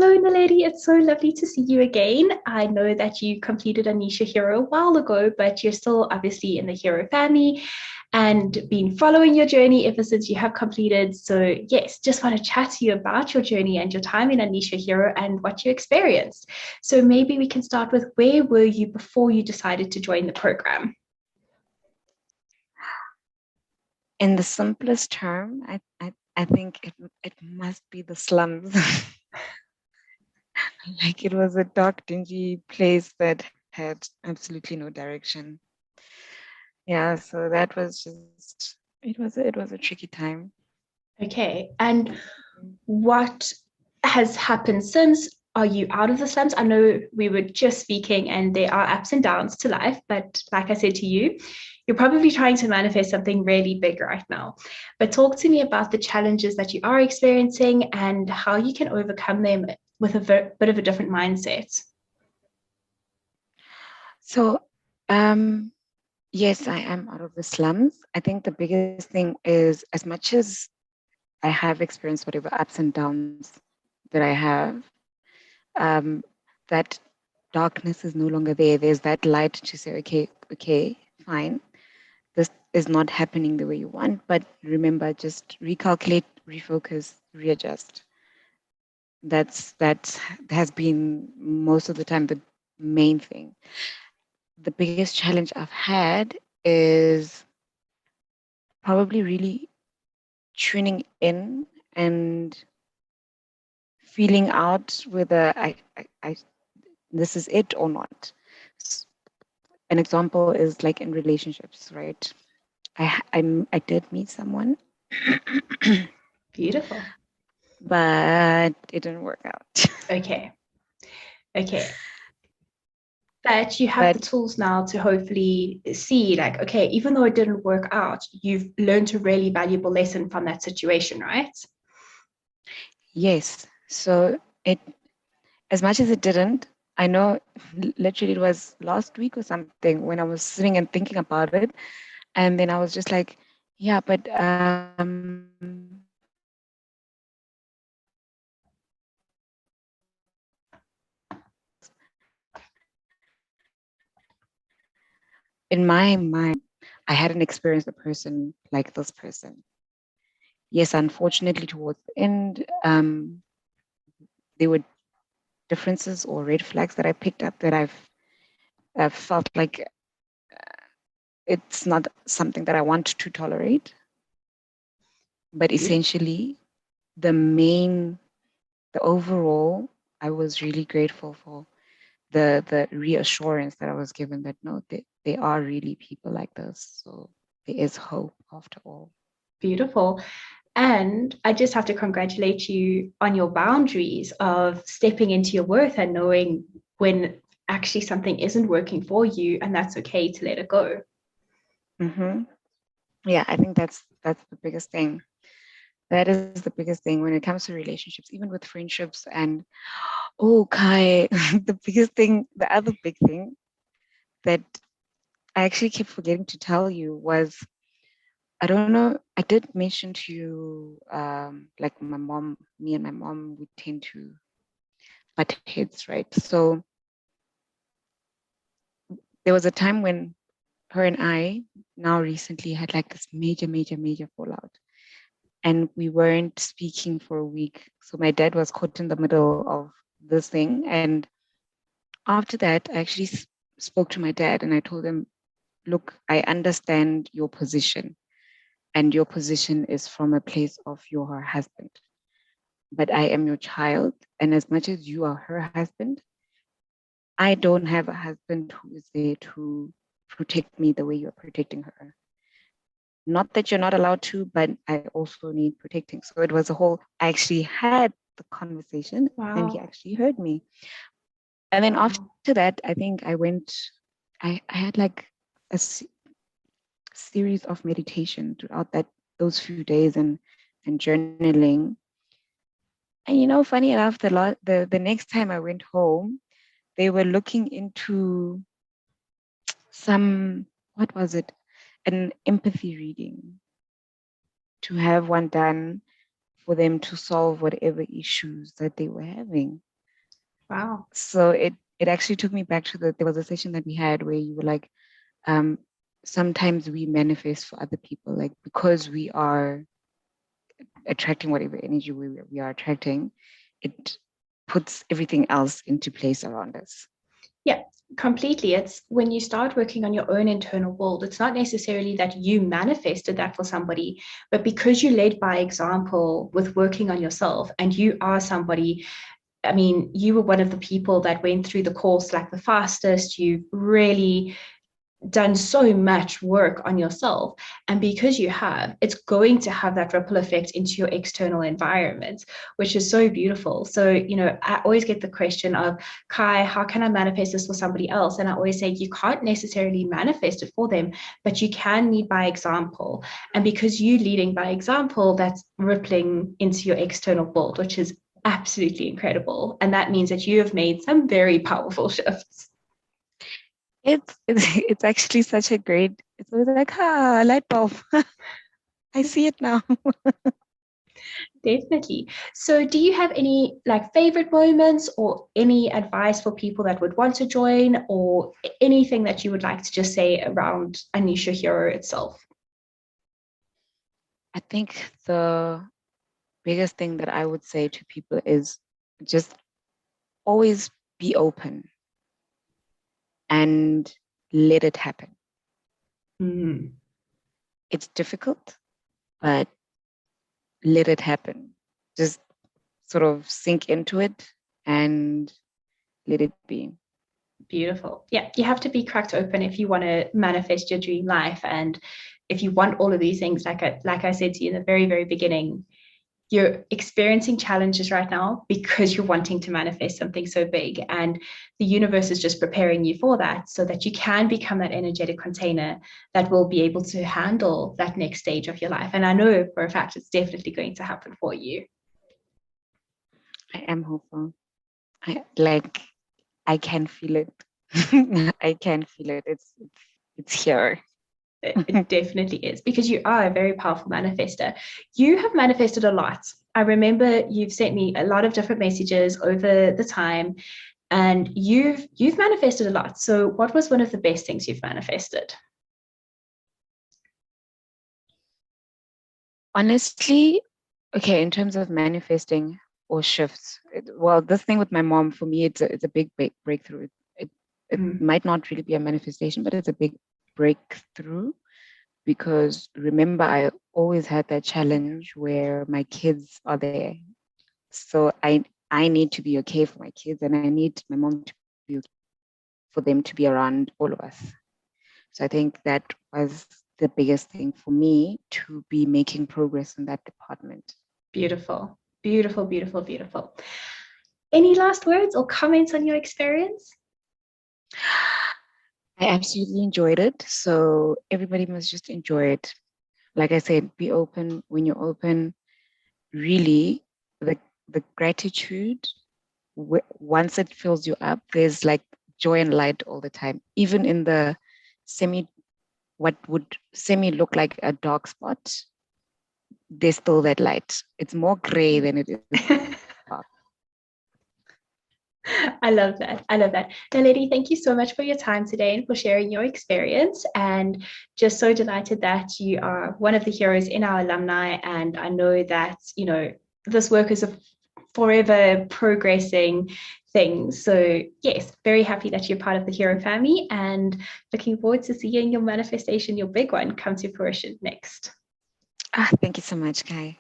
Hello, Naledi. It's so lovely to see you again. I know that you completed Anisha Hero a while ago, but you're still obviously in the Hero family and been following your journey ever since you have completed. So, yes, just want to chat to you about your journey and your time in Anisha Hero and what you experienced. So, maybe we can start with where were you before you decided to join the program? In the simplest term, I think it must be the slums. Like it was a dark, dingy place that had absolutely no direction. Yeah, so that was just it was a tricky time. Okay. And what has happened since? Are you out of the slums? I know we were just speaking and there are ups and downs to life, but like I said to you, you're probably trying to manifest something really big right now. But talk to me about the challenges that you are experiencing and how you can overcome them with a bit of a different mindset. So, yes, I am out of the slums. I think the biggest thing is as much as I have experienced whatever ups and downs that I have, um, that darkness is no longer there. There's that light to say, okay, fine. This is not happening the way you want, but remember, just recalculate, refocus, readjust. That has been most of the time the main thing. The biggest challenge I've had is probably really tuning in and feeling out whether I this is it or not. An example is like in relationships, right? I did meet someone, Beautiful. but it didn't work out. Okay. Okay. But you have the But tools now to hopefully see, like, okay, even though it didn't work out, you've learned a really valuable lesson from that situation, right? yes, so it as much as it didn't, I know literally it was last week or something when I was sitting and thinking about it, and then I was just like, yeah, but in my mind, I hadn't experienced a person like this person. Yes, unfortunately, towards the end, there were differences or red flags that I picked up that I've felt like it's not something that I want to tolerate. But essentially, the main, the overall, I was really grateful for the reassurance that I was given that no, they are really people like this. So there is hope after all. Beautiful. And I just have to congratulate you on your boundaries of stepping into your worth and knowing when actually something isn't working for you, and that's okay to let it go. Hmm. Yeah, I think that's the biggest thing. That is the biggest thing when it comes to relationships, even with friendships. And oh, Kai, the biggest thing, the other big thing that I actually keep forgetting to tell you was I don't know. I did mention to you, like my mom, me and my mom would tend to butt heads, right? So there was a time when her and I now recently had like this major fallout. And we weren't speaking for a week. So my dad was caught in the middle of this thing. And after that, I actually spoke to my dad and I told him, look, I understand your position. And your position is from a place of you're her husband. But I am your child. And as much as you are her husband, I don't have a husband who is there to protect me the way you're protecting her. Not that you're not allowed to, but I also need protecting. So it was a whole, I actually had the conversation and he Wow. actually heard me. And then Wow. after that, I think I had like a series of meditation throughout those few days and journaling. And funny enough, the next time I went home, they were looking into some, what was it? An empathy reading to have one done for them to solve whatever issues that they were having. Wow. So it actually took me back to there was a session that we had where you were like, um, sometimes we manifest for other people, like because we are attracting whatever energy we are attracting, it puts everything else into place around us. Yeah, completely. It's when you start working on your own internal world, it's not necessarily that you manifested that for somebody, but because you led by example with working on yourself and you are somebody. I mean, you were one of the people that went through the course like the fastest. You really done so much work on yourself. And because you have, it's going to have that ripple effect into your external environment, which is so beautiful. So, I always get the question of, Kai, how can I manifest this for somebody else? And I always say, you can't necessarily manifest it for them, but you can lead by example. And because you leading by example, that's rippling into your external world, which is absolutely incredible. And that means that you have made some very powerful shifts. It's actually such a great. It's always like light bulb. I see it now. Definitely. So, do you have any like favorite moments or any advice for people that would want to join, or anything that you would like to just say around Anisha Hero itself? I think the biggest thing that I would say to people is just always be open and let it happen. Mm, It's difficult, but let it happen. Just sort of sink into it and let it be. beautiful. Yeah, you have to be cracked open if you want to manifest your dream life, and if you want all of these things, like I said to you in the very very beginning, you're experiencing challenges right now because you're wanting to manifest something so big, and the universe is just preparing you for that so that you can become that energetic container that will be able to handle that next stage of your life. And I know for a fact it's definitely going to happen for you. I am hopeful. I can feel it. I can feel it. It's here. It definitely is, because you are a very powerful manifester. You have manifested a lot. I remember you've sent me a lot of different messages over the time, and you've manifested a lot. So what was one of the best things you've manifested? Honestly, okay, in terms of manifesting or shifts, well, this thing with my mom, for me, it's a big breakthrough. It Mm, might not really be a manifestation, but it's a big breakthrough because remember, I always had that challenge where my kids are there. So I need to be okay for my kids, and I need my mom to be okay for them to be around all of us. So I think that was the biggest thing for me, to be making progress in that department. beautiful, beautiful, beautiful, beautiful. Any last words or comments on your experience? I absolutely enjoyed it. So everybody must just enjoy it. Like I said, be open. When you're open, really, the gratitude, once it fills you up, there's like joy and light all the time. Even in the what would semi look like a dark spot, there's still that light. It's more gray than it is dark. I love that. I love that. Naledi, thank you so much for your time today and for sharing your experience. And just so delighted that you are one of the heroes in our alumni. And I know that, this work is a forever progressing thing. So, yes, very happy that you're part of the hero family and looking forward to seeing your manifestation, your big one, come to fruition next. Thank you so much, Kai.